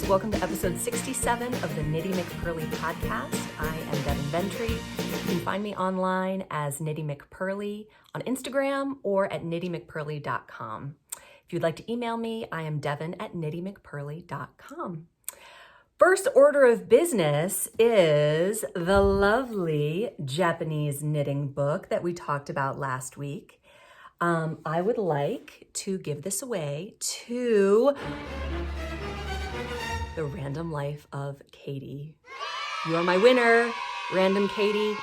Welcome to episode 67 of the Knitty McPurly podcast. I am Devin Ventry. You can find me online as Knitty McPurly on Instagram or at knittymcpurly.com. If you'd like to email me, I am devin@knittymcpurly.com. First order of business is the lovely Japanese knitting book that we talked about last week. I would like to give this away to The Random Life of Katie. You are my winner, Random Katie.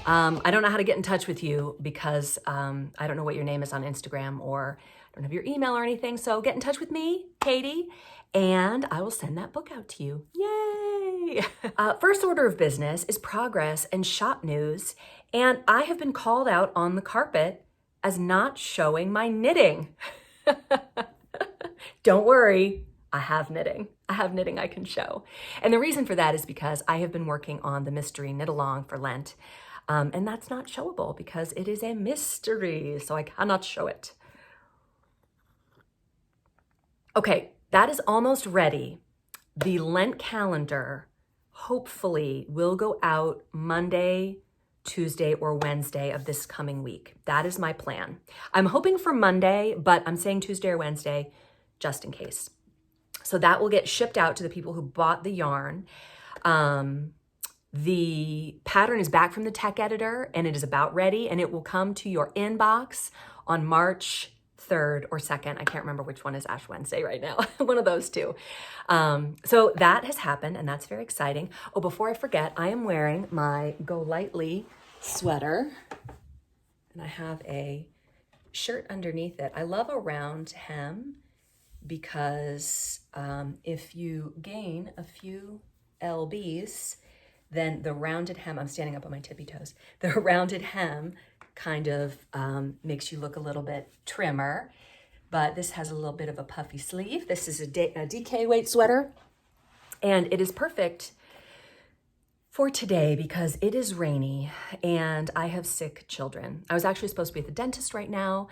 I don't know how to get in touch with you because I don't know what your name is on Instagram or I don't have your email or anything. So get in touch with me, Katie, and I will send that book out to you. Yay! First order of business is progress and shop news. And I have been called out on the carpet as not showing my knitting. Don't worry, I have knitting. I have knitting I can show. And the reason for that is because I have been working on the mystery knit along for Lent. And that's not showable because it is a mystery, so I cannot show it. Okay, that is almost ready. The Lent calendar hopefully will go out Monday, Tuesday, or Wednesday of this coming week. That is my plan. I'm hoping for Monday, but I'm saying Tuesday or Wednesday just in case. So that will get shipped out to the people who bought the yarn. The pattern is back from the tech editor and it is about ready, and it will come to your inbox on March 3rd or 2nd. I can't remember which one is Ash Wednesday right now. One of those two. So that has happened and that's very exciting. Oh, before I forget, I am wearing my Go Lightly sweater and I have a shirt underneath it. I love a round hem because if you gain a few lbs, then the rounded hem, I'm standing up on my tippy toes, the rounded hem kind of makes you look a little bit trimmer, but this has a little bit of a puffy sleeve. This is a DK weight sweater, and it is perfect for today because it is rainy and I have sick children. I was actually supposed to be at the dentist right now,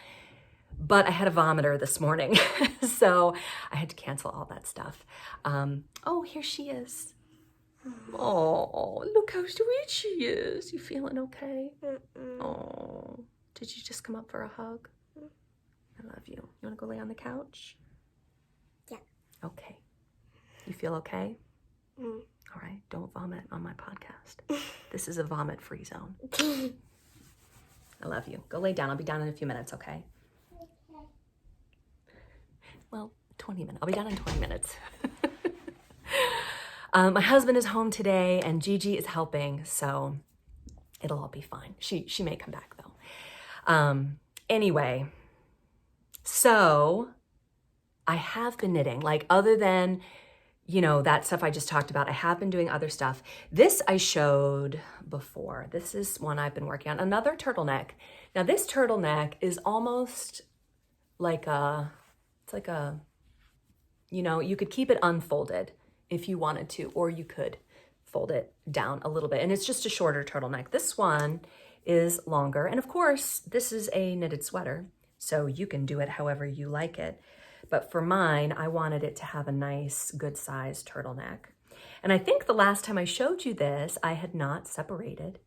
but I had a vomiter this morning, so I had to cancel all that stuff. Oh, here she is. Oh, look how sweet she is. You feeling okay? Oh, did you just come up for a hug? I love you. You want to go lay on the couch? Yeah. Okay. You feel okay? All right, don't vomit on my podcast. This is a vomit-free zone. I love you. Go lay down. I'll be down in a few minutes, okay? Well, 20 minutes. I'll be down in 20 minutes. My husband is home today and Gigi is helping, so it'll all be fine. She may come back though. Anyway, so I have been knitting, like other than, you know, that stuff I just talked about, I have been doing other stuff. This I showed before. This is one I've been working on, another turtleneck. Now this turtleneck is almost like it's like a, you know, you could keep it unfolded if you wanted to, or you could fold it down a little bit. And it's just a shorter turtleneck. This one is longer. And of course, this is a knitted sweater, so you can do it however you like it. But for mine, I wanted it to have a nice, good size turtleneck. And I think the last time I showed you this, I had not separated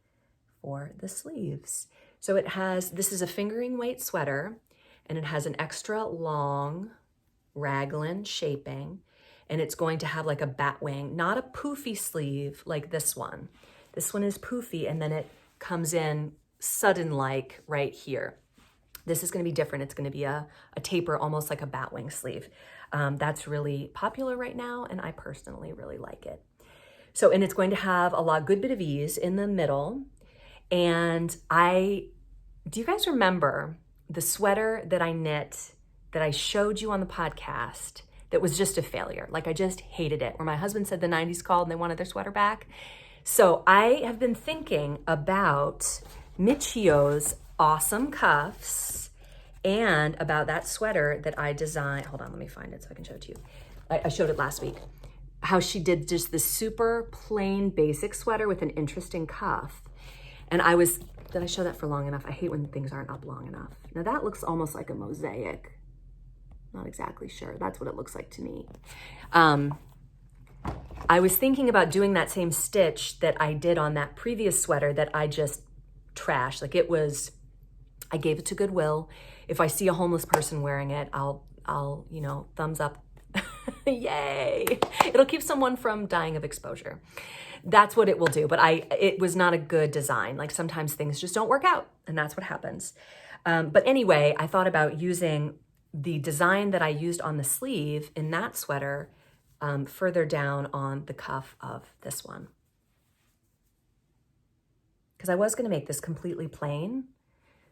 for the sleeves. So it has, this is a fingering weight sweater, and it has an extra long raglan shaping. And it's going to have like a bat wing, not a poofy sleeve like this one. This one is poofy and then it comes in sudden like right here. This is gonna be different. It's gonna be a taper, almost like a bat wing sleeve. That's really popular right now and I personally really like it. So, and it's going to have a good bit of ease in the middle. And do you guys remember the sweater that I knit that I showed you on the podcast that was just a failure? Like I just hated it, where my husband said the 90s called and they wanted their sweater back. So I have been thinking about Michio's awesome cuffs and about that sweater that I designed. Hold on, let me find it so I can show it to you. I showed it last week. How she did just this super plain basic sweater with an interesting cuff. And did I show that for long enough? I hate when things aren't up long enough. Now that looks almost like a mosaic. Not exactly sure. That's what it looks like to me. I was thinking about doing that same stitch that I did on that previous sweater that I just trashed. Like I gave it to Goodwill. If I see a homeless person wearing it, I'll thumbs up. Yay! It'll keep someone from dying of exposure. That's what it will do. But it was not a good design. Like sometimes things just don't work out, and that's what happens. But anyway, I thought about using the design that I used on the sleeve in that sweater further down on the cuff of this one. Because I was going to make this completely plain,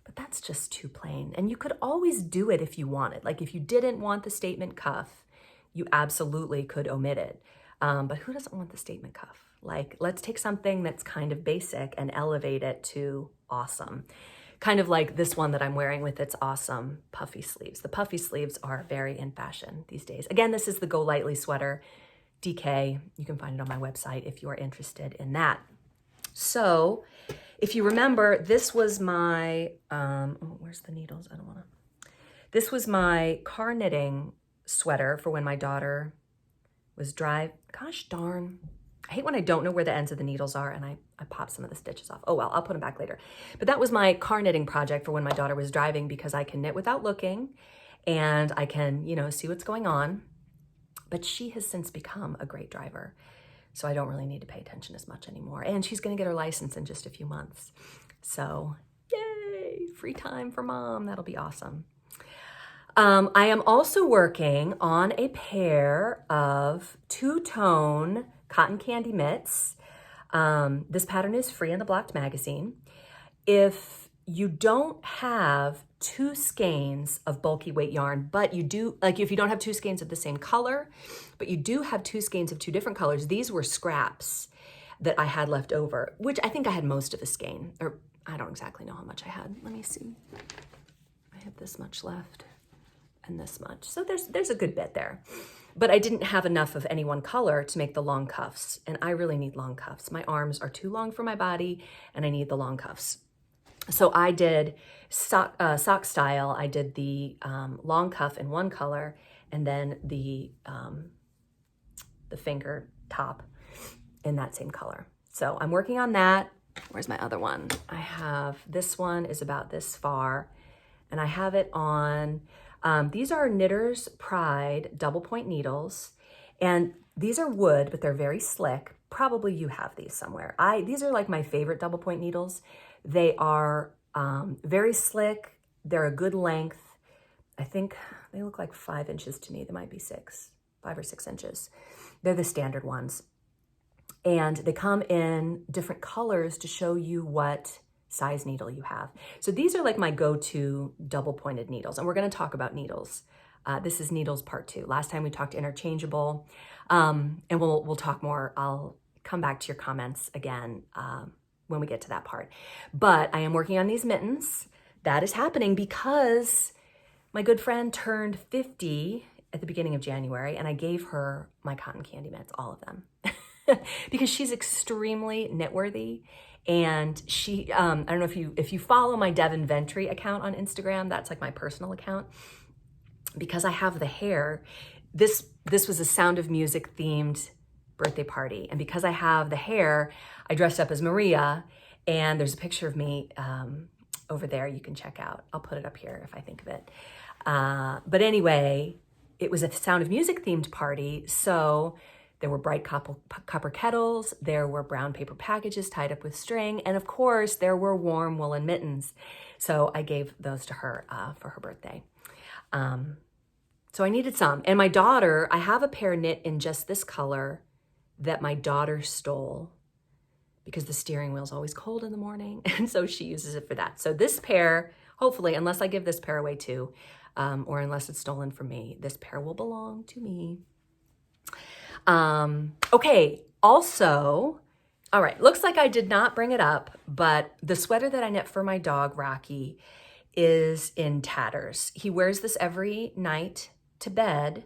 but that's just too plain. And you could always do it if you wanted. Like if you didn't want the statement cuff, you absolutely could omit it. But who doesn't want the statement cuff? Like, let's take something that's kind of basic and elevate it to awesome. Kind of like this one that I'm wearing with its awesome puffy sleeves. The puffy sleeves are very in fashion these days. Again, this is the Go Lightly sweater, DK. You can find it on my website if you are interested in that. So if you remember, this was my, where's the needles? I don't want to. This was my car knitting sweater for when my daughter was gosh darn. I hate when I don't know where the ends of the needles are and I pop some of the stitches off. Oh well, I'll put them back later. But that was my car knitting project for when my daughter was driving, because I can knit without looking and I can, see what's going on. But she has since become a great driver, so I don't really need to pay attention as much anymore. And she's going to get her license in just a few months. So yay, free time for mom. That'll be awesome. I am also working on a pair of two-tone cotton candy mitts. This pattern is free in the Blocked magazine. If you don't have two skeins of bulky weight yarn, but you do, like if you don't have two skeins of the same color, but you do have two skeins of two different colors, these were scraps that I had left over, which I think I had most of a skein, or I don't exactly know how much I had. Let me see. I have this much left and this much. So there's a good bit there. But I didn't have enough of any one color to make the long cuffs, and I really need long cuffs. My arms are too long for my body, and I need the long cuffs. So I did sock style. I did the long cuff in one color, and then the finger top in that same color. So I'm working on that. Where's my other one? I have, this one is about this far, and I have it on, these are Knitter's Pride double point needles, and these are wood, but they're very slick. Probably you have these somewhere. These are like my favorite double point needles. They are very slick. They're a good length. I think they look like 5 inches to me. They might be 5 or 6 inches. They're the standard ones. And they come in different colors to show you what size needle you have. So these are like my go-to double pointed needles. And we're going to talk about needles. This is needles part 2. Last time we talked interchangeable, and we'll talk more. I'll come back to your comments again when we get to that part. But I am working on these mittens. That is happening because my good friend turned 50 at the beginning of January, and I gave her my cotton candy mitts, all of them, because she's extremely knitworthy. And she, I don't know if you follow my Devon Ventry account on Instagram, that's like my personal account. Because I have the hair, this was a Sound of Music themed birthday party. And because I have the hair, I dressed up as Maria, and there's a picture of me over there you can check out. I'll put it up here if I think of it. But anyway, it was a Sound of Music themed party. So there were bright copper kettles, there were brown paper packages tied up with string, and of course there were warm woolen mittens. So I gave those to her for her birthday. So I needed some. And my daughter, I have a pair knit in just this color that my daughter stole because the steering wheel's always cold in the morning, and so she uses it for that. So this pair, hopefully, unless I give this pair away too, or unless it's stolen from me, this pair will belong to me. Okay, also, all right, looks like I did not bring it up, but the sweater that I knit for my dog, Rocky, is in tatters. He wears this every night to bed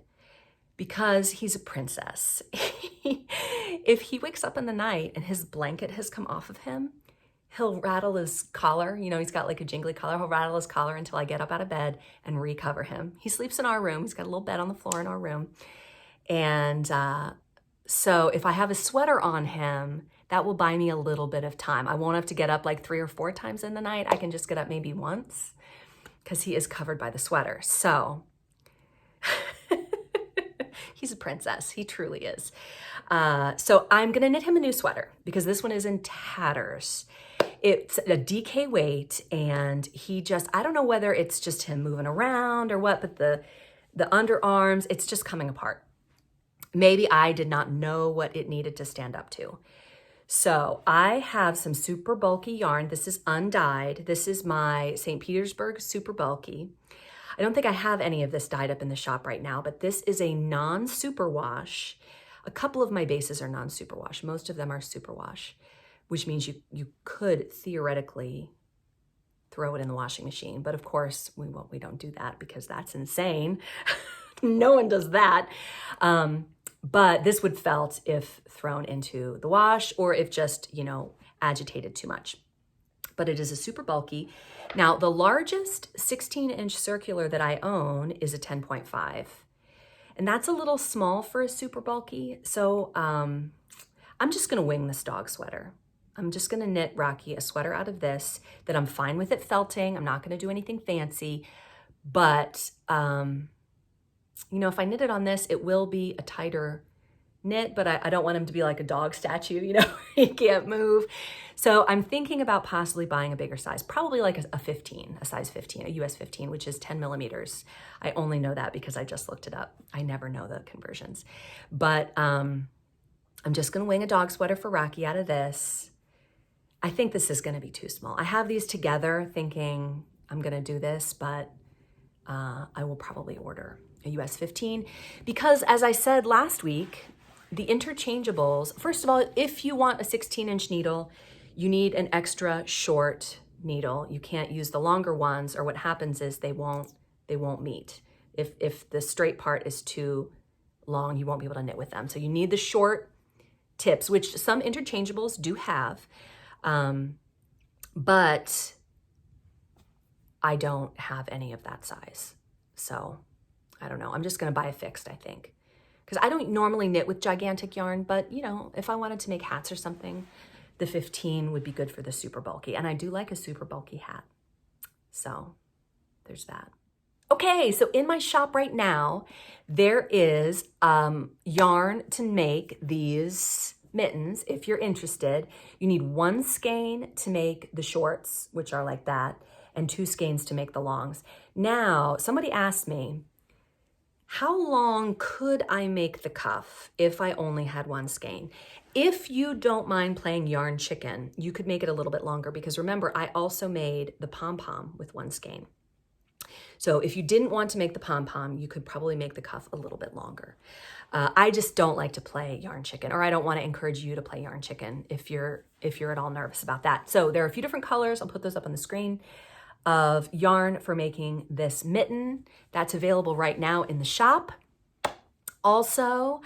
because he's a princess. If he wakes up in the night and his blanket has come off of him, he'll rattle his collar. You know, he's got like a jingly collar. He'll rattle his collar until I get up out of bed and recover him. He sleeps in our room. He's got a little bed on the floor in our room. And So if I have a sweater on him, that will buy me a little bit of time. I won't have to get up like 3 or 4 times in the night. I can just get up maybe once because he is covered by the sweater. So he's a princess. He truly is. So I'm going to knit him a new sweater because this one is in tatters. It's a DK weight, and he just, I don't know whether it's just him moving around or what, but the underarms, it's just coming apart. Maybe I did not know what it needed to stand up to. So I have some super bulky yarn. This is undyed. This is my St. Petersburg super bulky. I don't think I have any of this dyed up in the shop right now, but this is a non-superwash. A couple of my bases are non-superwash. Most of them are superwash, which means you could theoretically throw it in the washing machine. But of course, we don't do that because that's insane. No one does that. But this would felt if thrown into the wash or if just, agitated too much. But it is a super bulky. Now, the largest 16-inch circular that I own is a 10.5. And that's a little small for a super bulky. So I'm just going to wing this dog sweater. I'm just going to knit Rocky a sweater out of this that I'm fine with it felting. I'm not going to do anything fancy. But, if I knit it on this, it will be a tighter knit, but I don't want him to be like a dog statue, he can't move. So I'm thinking about possibly buying a bigger size, probably like a 15, a size 15, a US 15, which is 10 millimeters. I only know that because I just looked it up. I never know the conversions. But I'm just going to wing a dog sweater for Rocky out of this. I think this is going to be too small. I have these together thinking I'm going to do this, but I will probably order a US 15 because, as I said last week, the interchangeables, first of all, if you want a 16-inch needle, you need an extra short needle. You can't use the longer ones, or what happens is they won't meet. If the straight part is too long, you won't be able to knit with them. So you need the short tips, which some interchangeables do have, but I don't have any of that size. So I don't know. I'm just going to buy a fixed, I think. Because I don't normally knit with gigantic yarn, but, if I wanted to make hats or something, the 15 would be good for the super bulky. And I do like a super bulky hat. So there's that. Okay, so in my shop right now, there is yarn to make these mittens. If you're interested, you need 1 skein to make the shorts, which are like that, and 2 skeins to make the longs. Now, somebody asked me, how long could I make the cuff if I only had 1 skein? If you don't mind playing yarn chicken, you could make it a little bit longer because remember, I also made the pom-pom with 1 skein. So if you didn't want to make the pom-pom, you could probably make the cuff a little bit longer. I just don't like to play yarn chicken, or I don't want to encourage you to play yarn chicken if you're at all nervous about that. So there are a few different colors. I'll put those up on the screen of yarn for making this mitten. That's available right now in the shop. Also,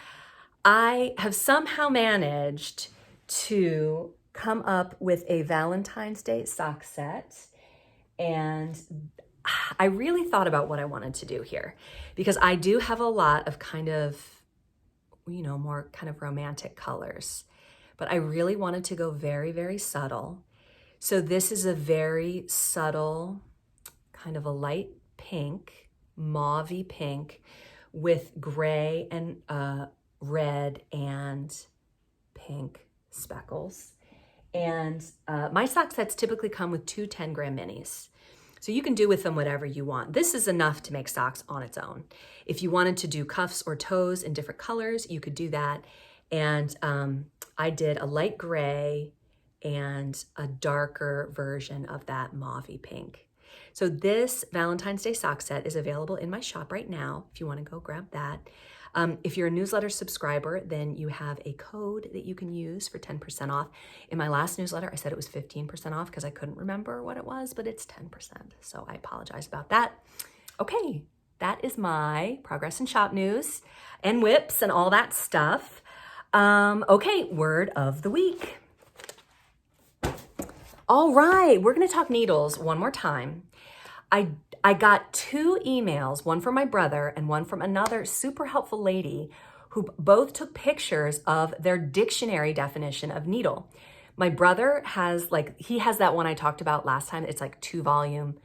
I have somehow managed to come up with a Valentine's Day sock set, and I really thought about what I wanted to do here because I do have a lot of kind of, more kind of romantic colors, but I really wanted to go very, very subtle. So this is a very subtle, kind of a light pink, mauve-y pink with gray and red and pink speckles. And my sock sets typically come with 2 10-gram minis. So you can do with them whatever you want. This is enough to make socks on its own. If you wanted to do cuffs or toes in different colors, you could do that. And I did a light gray and a darker version of that mauve-y pink. So this Valentine's Day sock set is available in my shop right now if you want to go grab that. If you're a newsletter subscriber, then you have a code that you can use for 10% off. In my last newsletter, I said it was 15% off because I couldn't remember what it was, but it's 10%. So I apologize about that. Okay, that is my progress in shop news and whips and all that stuff. Okay, word of the week. All right, we're going to talk needles one more time. I got 2 emails, one from my brother and one from another super helpful lady who both took pictures of their dictionary definition of needle. My brother has he has that one I talked about last time. It's like 2-volume,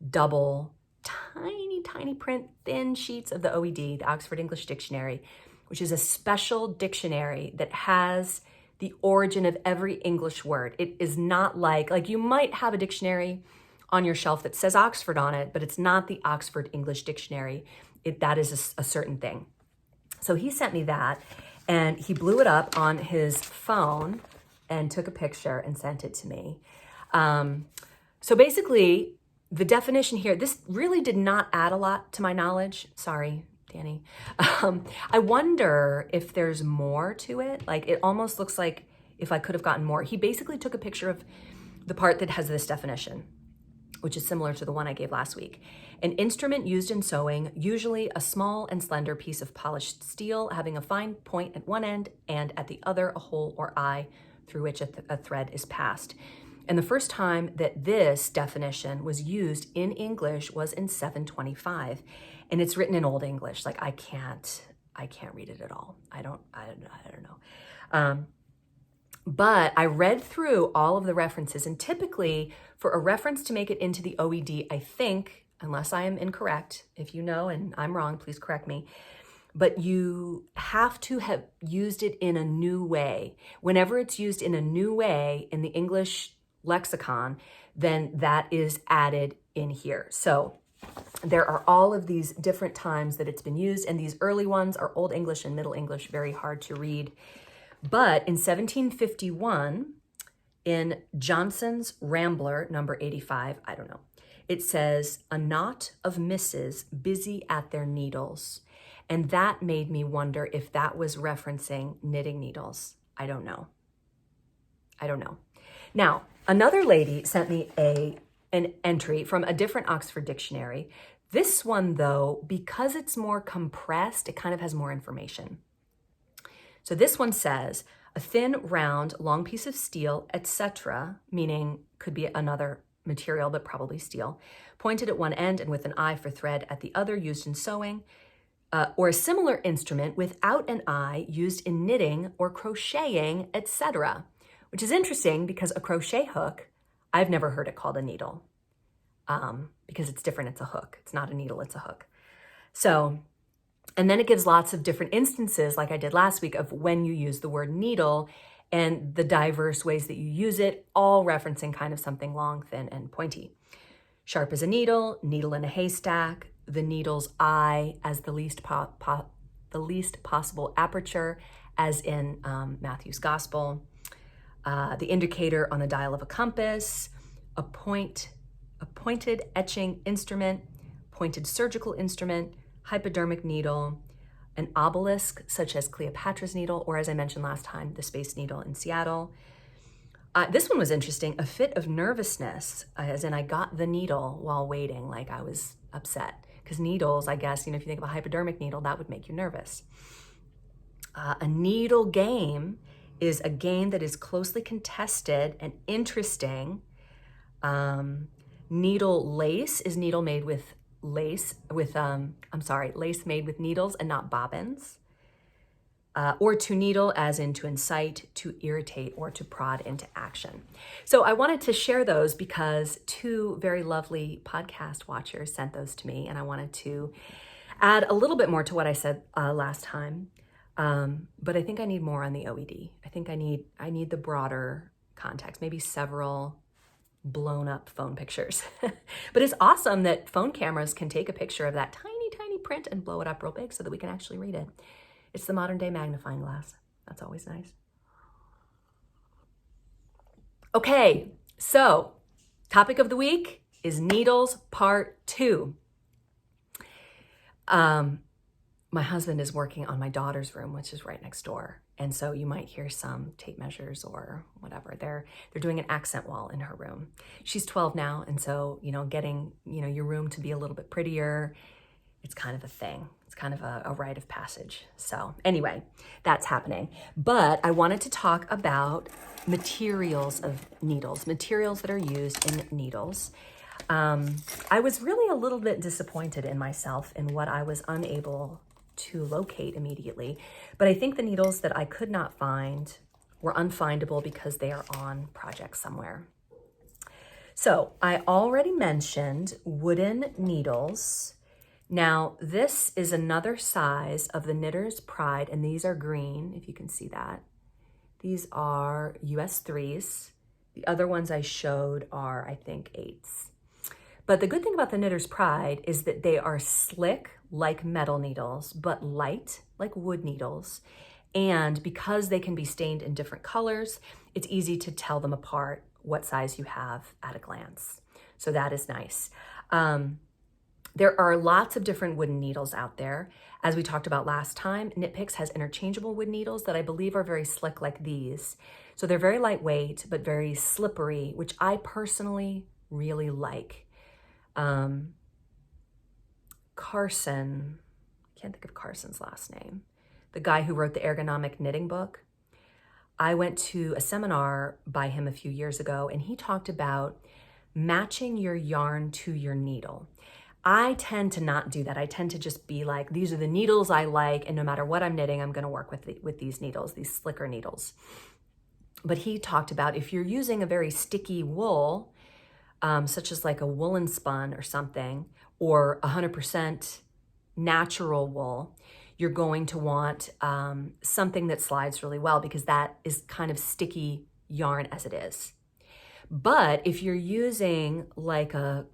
double, tiny print, thin sheets of the OED, the Oxford English Dictionary, which is a special dictionary that has the origin of every English word. It is not like you might have a dictionary on your shelf that says Oxford on it, but it's not the Oxford English Dictionary. That is a certain thing. So he sent me that, and he blew it up on his phone and took a picture and sent it to me. So basically, the definition here, this really did not add a lot to my knowledge. Sorry, Danny. I wonder if there's more to it. It almost looks like if I could have gotten more. He basically took a picture of the part that has this definition, which is similar to the one I gave last week. An instrument used in sewing, usually a small and slender piece of polished steel having a fine point at one end and at the other a hole or eye through which a thread is passed. And the first time that this definition was used in English was in 725. And it's written in Old English. I can't read it at all. I don't know. But I read through all of the references, and typically for a reference to make it into the OED, I think, unless I am incorrect, if you know and I'm wrong, please correct me, but you have to have used it in a new way. Whenever it's used in a new way in the English lexicon, then that is added in here. So there are all of these different times that it's been used, and these early ones are Old English and Middle English, very hard to read. But in 1751, in Johnson's Rambler, number 85, I don't know, it says, "A knot of misses busy at their needles." And that made me wonder if that was referencing knitting needles. I don't know. Now, another lady sent me an entry from a different Oxford dictionary. This one, though, because it's more compressed, it kind of has more information. So this one says, a thin, round, long piece of steel, etc., meaning could be another material, but probably steel, pointed at one end and with an eye for thread at the other, used in sewing, or a similar instrument without an eye used in knitting or crocheting, etc., which is interesting because a crochet hook, I've never heard it called a needle, because it's different. It's a hook. It's not a needle, it's a hook. So, and then it gives lots of different instances, like I did last week, of when you use the word needle and the diverse ways that you use it, all referencing kind of something long, thin, and pointy. Sharp as a needle, needle in a haystack, the needle's eye as the least possible aperture, as in Matthew's Gospel, the indicator on the dial of a compass, a pointed etching instrument, pointed surgical instrument, hypodermic needle, an obelisk such as Cleopatra's needle, or as I mentioned last time, the Space Needle in Seattle. This one was interesting, a fit of nervousness, as in I got the needle while waiting, like I was upset. Because needles, I guess, if you think of a hypodermic needle, that would make you nervous. A needle game is a game that is closely contested and interesting. Needle lace is needle made with lace made with needles and not bobbins. Or to needle, as in to incite, to irritate, or to prod into action. So I wanted to share those because two very lovely podcast watchers sent those to me, and I wanted to add a little bit more to what I said last time. But I think I need more on the OED. I think I need the broader context, maybe several blown up phone pictures. But it's awesome that phone cameras can take a picture of that tiny, tiny print and blow it up real big so that we can actually read it. It's the modern day magnifying glass. That's always nice. Okay, so topic of the week is needles part 2. My husband is working on my daughter's room, which is right next door. And so you might hear some tape measures or whatever. They're doing an accent wall in her room. She's 12 now. And so, getting, your room to be a little bit prettier, it's kind of a thing. It's kind of a rite of passage. So anyway, that's happening. But I wanted to talk about materials of needles, materials that are used in needles. I was really a little bit disappointed in myself in what I was unable to locate immediately. But I think the needles that I could not find were unfindable because they are on project somewhere. So I already mentioned wooden needles. Now this is another size of the Knitter's Pride, and these are green, if you can see that. These are US 3s. The other ones I showed are, I think, 8s. But the good thing about the Knitter's Pride is that they are slick like metal needles, but light like wood needles. And because they can be stained in different colors, it's easy to tell them apart what size you have at a glance. So that is nice. There are lots of different wooden needles out there. As we talked about last time, Knit Picks has interchangeable wood needles that I believe are very slick like these. So they're very lightweight, but very slippery, which I personally really like. Carson, I can't think of Carson's last name, the guy who wrote the ergonomic knitting book. I went to a seminar by him a few years ago, and he talked about matching your yarn to your needle. I tend to not do that. I tend to just be like, these are the needles I like, and no matter what I'm knitting, I'm gonna work with these needles, these slicker needles. But he talked about if you're using a very sticky wool, such as like a woolen spun or something, or 100% natural wool, you're going to want something that slides really well, because that is kind of sticky yarn as it is. But if you're using like a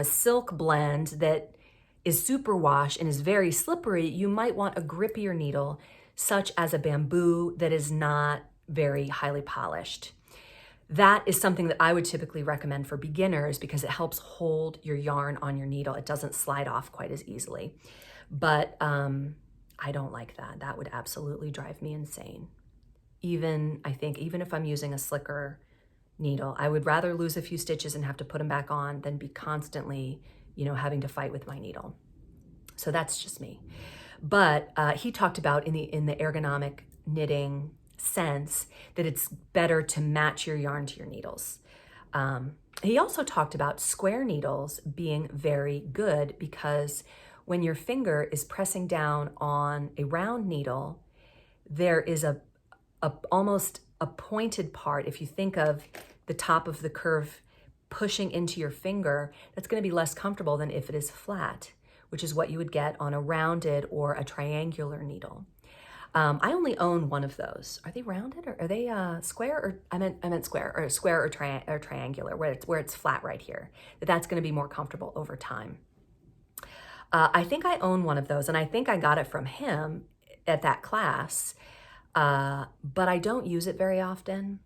silk blend that is superwash and is very slippery, you might want a grippier needle, such as a bamboo that is not very highly polished. That is something that I would typically recommend for beginners because it helps hold your yarn on your needle. It doesn't slide off quite as easily. But I don't like that. That would absolutely drive me insane. I think even if I'm using a slicker needle, I would rather lose a few stitches and have to put them back on than be constantly, having to fight with my needle. So that's just me. But he talked about in the ergonomic knitting sense that it's better to match your yarn to your needles. He also talked about square needles being very good because when your finger is pressing down on a round needle, there is almost a pointed part. If you think of the top of the curve pushing into your finger, that's going to be less comfortable than if it is flat, which is what you would get on a rounded or a triangular needle. I only own one of those. Are they rounded or are they square? Or I meant square or triangular, where it's flat right here. That's going to be more comfortable over time. I think I own one of those, and I think I got it from him at that class, but I don't use it very often.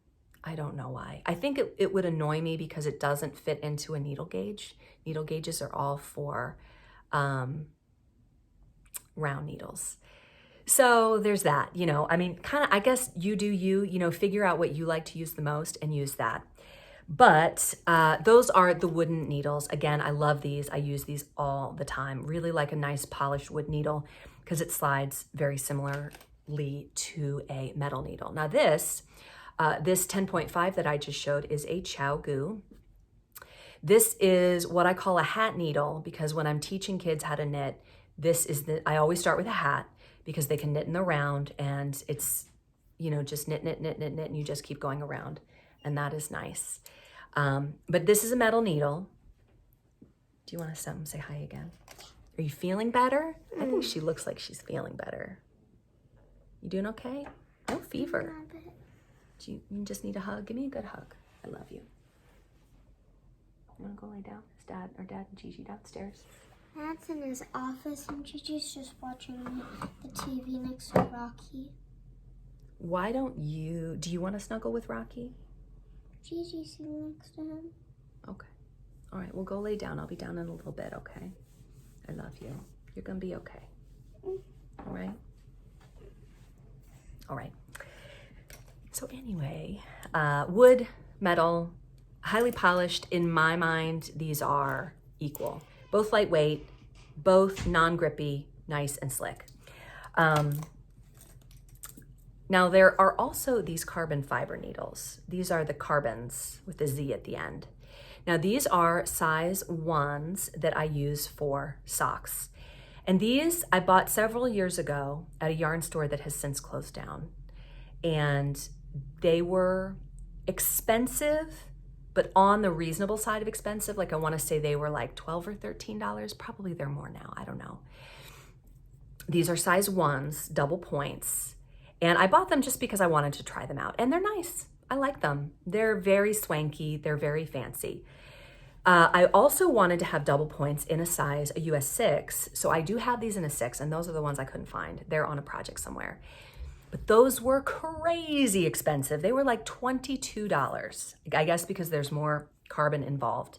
I don't know why. I think it would annoy me because it doesn't fit into a needle gauge. Needle gauges are all for round needles. So there's that, I guess you do you, figure out what you like to use the most and use that. But those are the wooden needles. Again, I love these. I use these all the time. Really like a nice polished wood needle because it slides very similarly to a metal needle. Now this 10.5 that I just showed is a Chow Gu. This is what I call a hat needle because when I'm teaching kids how to knit, I always start with a hat because they can knit in the round and it's, just knit, and you just keep going around. And that is nice. But this is a metal needle. Do you want to say hi again? Are you feeling better? I think she looks like she's feeling better. You doing okay? No fever. Do you just need a hug? Give me a good hug. I love you. You want to go lay down? Is Dad and Gigi downstairs? Dad's in his office and Gigi's just watching the TV next to Rocky. Why don't do you want to snuggle with Rocky? Gigi's sitting next to him. Okay. All right, we'll go lay down. I'll be down in a little bit, okay? I love you. You're going to be okay. All right? All right. So anyway, wood, metal, highly polished. In my mind, these are equal. Both lightweight, both non-grippy, nice and slick. Now there are also these carbon fiber needles. These are the carbons with the Z at the end. Now these are size 1s that I use for socks. And these I bought several years ago at a yarn store that has since closed down. And they were expensive, but on the reasonable side of expensive. Like I want to say they were like $12 or $13. Probably they're more now. I don't know. These are size 1s, double points. And I bought them just because I wanted to try them out. And they're nice. I like them. They're very swanky. They're very fancy. I also wanted to have double points in a size, a US 6. So I do have these in a 6, and those are the ones I couldn't find. They're on a project somewhere. But those were crazy expensive. They were like $22, I guess because there's more carbon involved.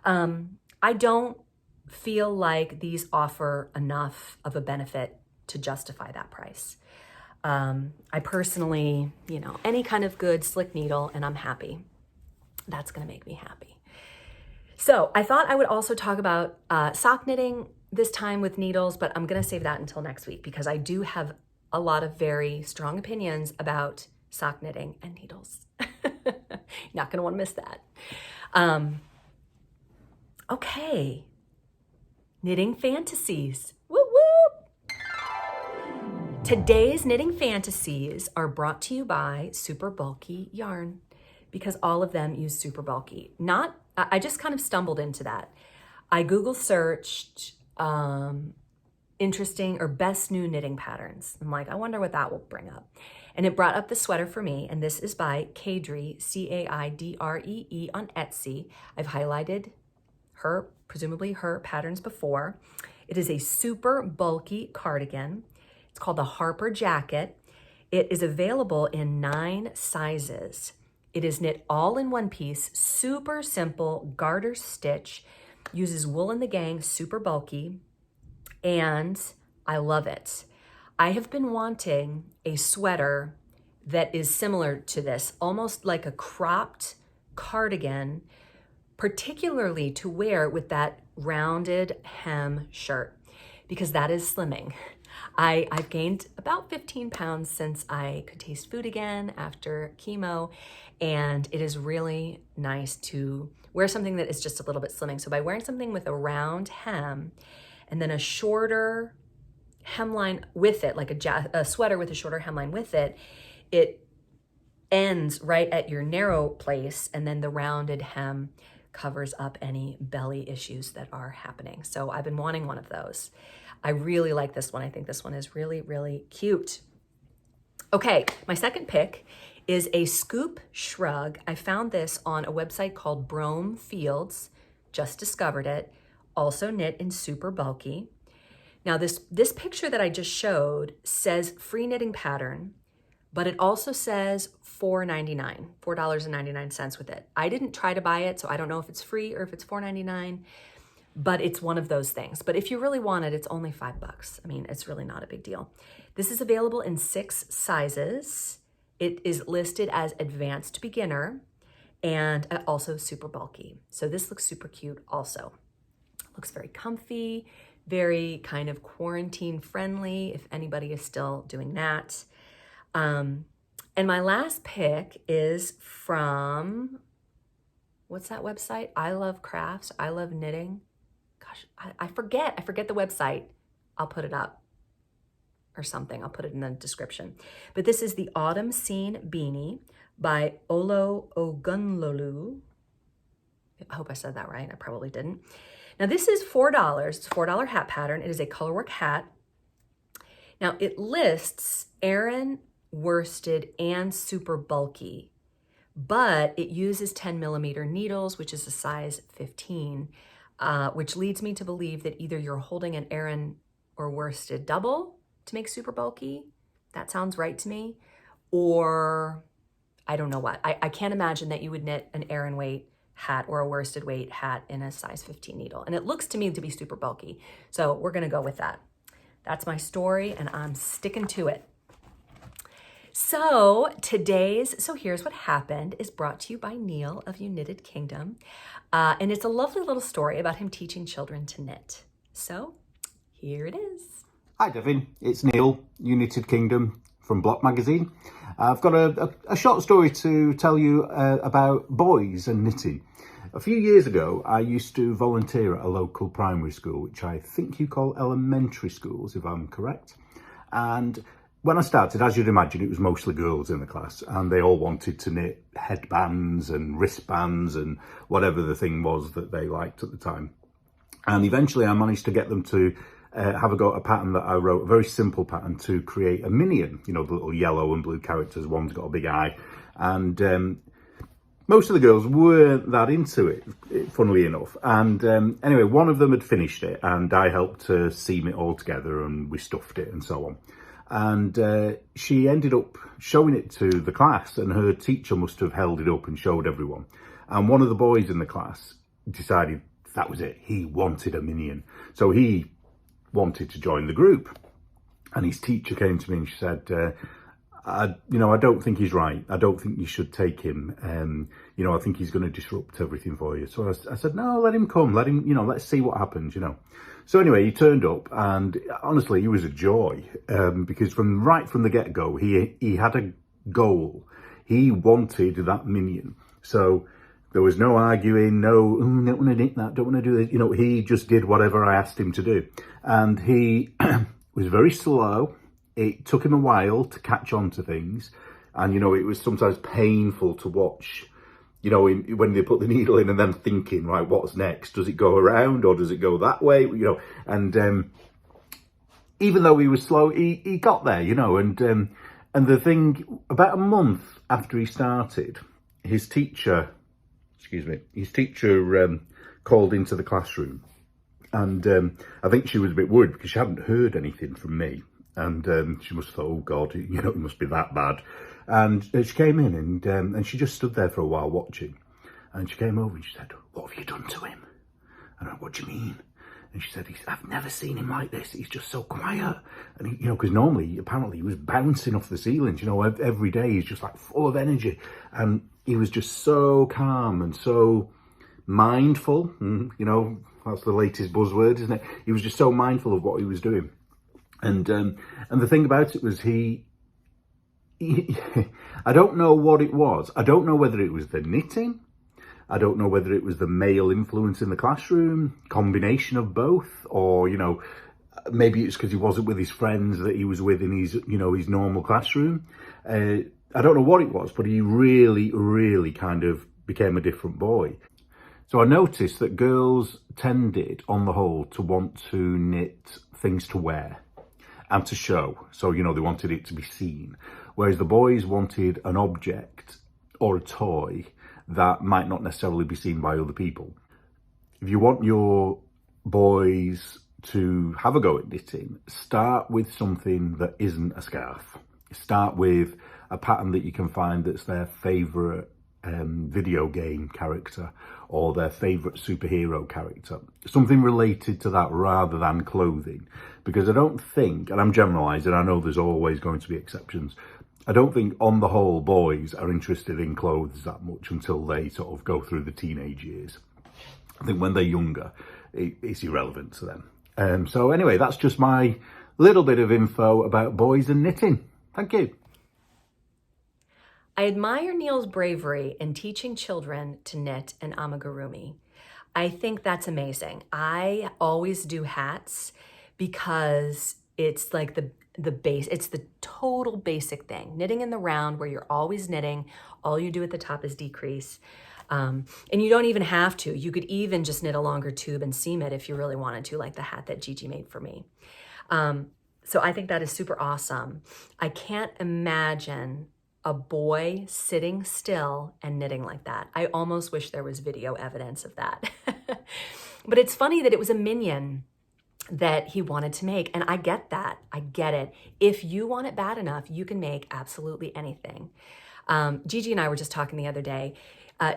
I don't feel like these offer enough of a benefit to justify that price. I personally, any kind of good slick needle and I'm happy. That's gonna make me happy. So I thought I would also talk about sock knitting this time with needles, but I'm gonna save that until next week because I do have a lot of very strong opinions about sock knitting and needles. You're not gonna wanna miss that. Okay, Knitting Fantasies. Woo woo! Today's Knitting Fantasies are brought to you by Super Bulky Yarn because all of them use Super Bulky. I just kind of stumbled into that. I Google searched interesting or best new knitting patterns. I'm like, I wonder what that will bring up. And it brought up the sweater for me, and this is by Caidree, Caidree on Etsy. I've highlighted her, presumably her patterns before. It is a super bulky cardigan. It's called the Harper Jacket. It is available in 9 sizes. It is knit all in one piece, super simple garter stitch, uses wool in the gang, super bulky, and I love it. I have been wanting a sweater that is similar to this, almost like a cropped cardigan, particularly to wear with that rounded hem shirt, because that is slimming. I've gained about 15 pounds since I could taste food again after chemo, and it is really nice to wear something that is just a little bit slimming. So by wearing something with a round hem and then a shorter hemline with it, like a sweater with a shorter hemline with it, it ends right at your narrow place, and then the rounded hem covers up any belly issues that are happening. So I've been wanting one of those. I really like this one. I think this one is really, really cute. Okay, my second pick is a scoop shrug. I found this on a website called Brome Fields, just discovered it, also knit in super bulky. Now this picture that I just showed says free knitting pattern, but it also says $4.99 with it. I didn't try to buy it, so I don't know if it's free or if it's $4.99, but it's one of those things. But if you really want it, it's only $5. I mean, it's really not a big deal. This is available in 6 sizes. It is listed as advanced beginner and also super bulky. So this looks super cute also. Looks very comfy, very kind of quarantine friendly if anybody is still doing that. And my last pick is from, what's that website? I Love Crafts, I Love Knitting. Gosh, I forget the website. I'll put it up or something. I'll put it in the description. But this is the Autumn Scene Beanie by Olo Ogunlolu. I hope I said that right. I probably didn't. Now this is $4. It's a $4 hat pattern. It is a colorwork hat. Now it lists Aran, worsted, and super bulky, but it uses 10 millimeter needles, which is a size 15, which leads me to believe that either you're holding an Aran or worsted double to make super bulky. That sounds right to me. Or I don't know what. I can't imagine that you would knit an Aran weight hat or a worsted weight hat in a size 15 needle. And it looks to me to be super bulky. So we're gonna go with that. That's my story and I'm sticking to it. So Here's What Happened is brought to you by Neil of United Kingdom. And it's a lovely little story about him teaching children to knit. So here it is. Hi Devin, it's Neil, United Kingdom from Block Magazine. I've got a short story to tell you about boys and knitting. A few years ago, I used to volunteer at a local primary school, which I think you call elementary schools, if I'm correct. And when I started, as you'd imagine, it was mostly girls in the class, and they all wanted to knit headbands and wristbands and whatever the thing was that they liked at the time. And eventually I managed to get them to have a go at a pattern that I wrote, a very simple pattern to create a minion, you know, the little yellow and blue characters, one's got a big eye. And most of the girls weren't that into it, funnily enough. And anyway, one of them had finished it and I helped to seam it all together and we stuffed it and so on. And she ended up showing it to the class, and her teacher must have held it up and showed everyone. And one of the boys in the class decided that was it. He wanted a minion. So he wanted to join the group. And his teacher came to me and she said, I don't think he's right. I don't think you should take him. I think he's going to disrupt everything for you. So I said, no, let him come. Let him, let's see what happens, So anyway, he turned up, and honestly, he was a joy, because right from the get-go, he had a goal. He wanted that minion. So there was no arguing, no, don't want to knit that, don't want to do this. He just did whatever I asked him to do. And he was very slow. It took him a while to catch on to things. And, it was sometimes painful to watch, when they put the needle in and then thinking, right, what's next? Does it go around or does it go that way? And even though he was slow, he got there, and the thing, about a month after he started, his teacher called into the classroom. And I think she was a bit worried because she hadn't heard anything from me. And she must have thought, oh God, it must be that bad. And she came in and she just stood there for a while watching. And she came over and she said, what have you done to him? And I went, what do you mean? And she said, I've never seen him like this. He's just so quiet. And because normally, apparently, he was bouncing off the ceilings. Every day he's just like full of energy. And he was just so calm and so mindful. That's the latest buzzword, isn't it? He was just so mindful of what he was doing. And the thing about it was he I don't know what it was. I don't know whether it was the knitting. I don't know whether it was the male influence in the classroom, combination of both, or, maybe it's because he wasn't with his friends that he was with in his, his normal classroom. I don't know what it was, but he really, really kind of became a different boy. So I noticed that girls tended, on the whole, to want to knit things to wear and to show. So, they wanted it to be seen. Whereas the boys wanted an object or a toy that might not necessarily be seen by other people. If you want your boys to have a go at knitting, start with something that isn't a scarf. Start with a pattern that you can find that's their favourite video game character or their favourite superhero character. Something related to that rather than clothing. Because I don't think, and I'm generalising, I know there's always going to be exceptions, I don't think on the whole boys are interested in clothes that much until they sort of go through the teenage years. I think when they're younger, it's irrelevant to them. So anyway, that's just my little bit of info about boys and knitting. Thank you. I admire Neil's bravery in teaching children to knit an amigurumi. I think that's amazing. I always do hats because it's like the base, it's the total basic thing. Knitting in the round where you're always knitting, all you do at the top is decrease. And you don't even have to. You could even just knit a longer tube and seam it if you really wanted to, like the hat that Gigi made for me. So I think that is super awesome. I can't imagine a boy sitting still and knitting like that. I almost wish there was video evidence of that. But it's funny that it was a minion that he wanted to make. And I get that. I get it. If you want it bad enough, you can make absolutely anything. Gigi and I were just talking the other day.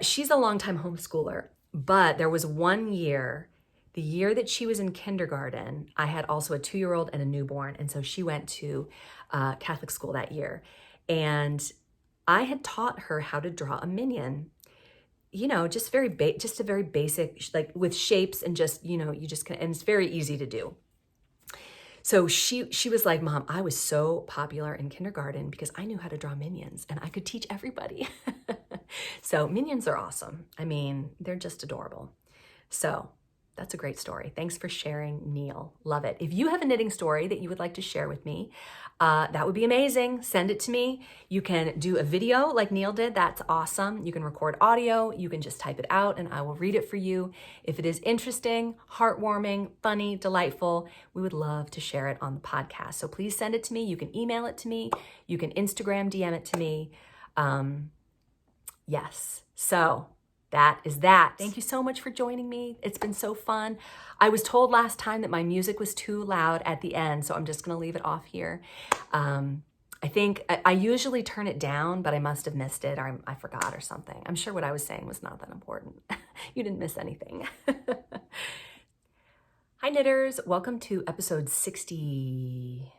She's a longtime homeschooler, but there was one year, the year that she was in kindergarten, I had also a 2-year-old and a newborn. And so she went to Catholic school that year. And I had taught her how to draw a minion, just a very basic, like with shapes and just, you just can, and it's very easy to do. So she was like, Mom, I was so popular in kindergarten because I knew how to draw minions and I could teach everybody. So minions are awesome. I mean, they're just adorable. So that's a great story. Thanks for sharing, Neil. Love it. If you have a knitting story that you would like to share with me, that would be amazing. Send it to me. You can do a video like Neil did. That's awesome. You can record audio. You can just type it out and I will read it for you. If it is interesting, heartwarming, funny, delightful, we would love to share it on the podcast. So please send it to me. You can email it to me. You can Instagram DM it to me. Yes. So that is that. Thank you so much for joining me. It's been so fun. I was told last time that my music was too loud at the end, so I'm just going to leave it off here. I think I usually turn it down, but I must have missed it or I forgot or something. I'm sure what I was saying was not that important. You didn't miss anything. Hi, knitters. Welcome to episode 60.